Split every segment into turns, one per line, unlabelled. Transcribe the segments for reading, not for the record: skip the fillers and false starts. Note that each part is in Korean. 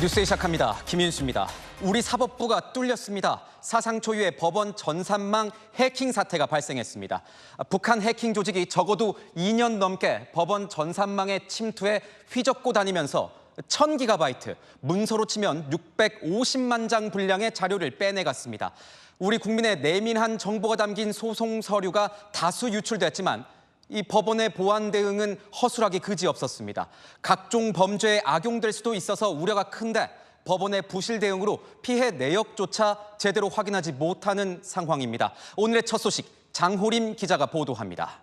뉴스에 시작합니다. 김윤수입니다. 우리 사법부가 뚫렸습니다. 사상 초유의 법원 전산망 해킹 사태가 발생했습니다. 북한 해킹 조직이 적어도 2년 넘게 법원 전산망에 침투해 휘젓고 다니면서 1000GB, 문서로 치면 650만 장 분량의 자료를 빼내갔습니다. 우리 국민의 내민한 정보가 담긴 소송 서류가 다수 유출됐지만 이 법원의 보안 대응은 허술하기 그지없었습니다. 각종 범죄에 악용될 수도 있어서 우려가 큰데 법원의 부실 대응으로 피해 내역조차 제대로 확인하지 못하는 상황입니다. 오늘의 첫 소식 장호림 기자가 보도합니다.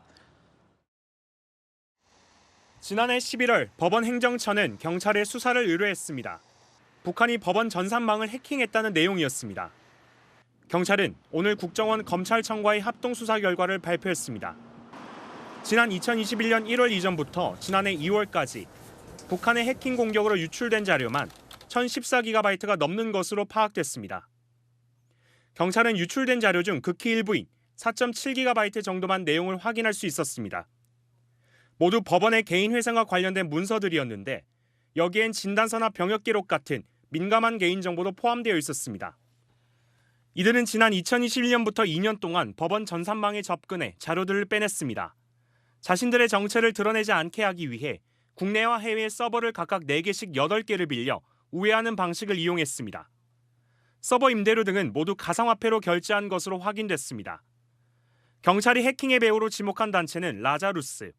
지난해 11월 법원 행정처는 경찰에 수사를 의뢰했습니다. 북한이 법원 전산망을 해킹했다는 내용이었습니다. 경찰은 오늘 국정원 검찰청과의 합동수사 결과를 발표했습니다. 지난 2021년 1월 이전부터 지난해 2월까지 북한의 해킹 공격으로 유출된 자료만 1014GB가 넘는 것으로 파악됐습니다. 경찰은 유출된 자료 중 극히 일부인 4.7GB 정도만 내용을 확인할 수 있었습니다. 모두 법원의 개인회생과 관련된 문서들이었는데 여기엔 진단서나 병역 기록 같은 민감한 개인정보도 포함되어 있었습니다. 이들은 지난 2021년부터 2년 동안 법원 전산망에 접근해 자료들을 빼냈습니다. 자신들의 정체를 드러내지 않게 하기 위해 국내와 해외 서버를 각각 4개씩 8개를 빌려 우회하는 방식을 이용했습니다. 서버 임대료 등은 모두 가상화폐로 결제한 것으로 확인됐습니다. 경찰이 해킹의 배후로 지목한 단체는 라자루스.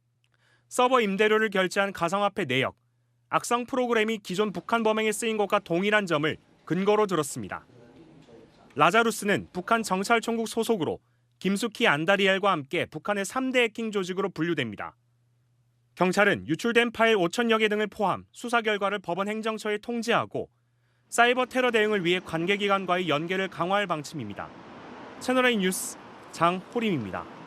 서버 임대료를 결제한 가상화폐 내역, 악성 프로그램이 기존 북한 범행에 쓰인 것과 동일한 점을 근거로 들었습니다. 라자루스는 북한 정찰총국 소속으로 김숙희 안다리엘과 함께 북한의 3대 해킹 조직으로 분류됩니다. 경찰은 유출된 파일 5천여 개 등을 포함 수사 결과를 법원 행정처에 통지하고 사이버 테러 대응을 위해 관계기관과의 연계를 강화할 방침입니다. 채널A 뉴스 장호림입니다.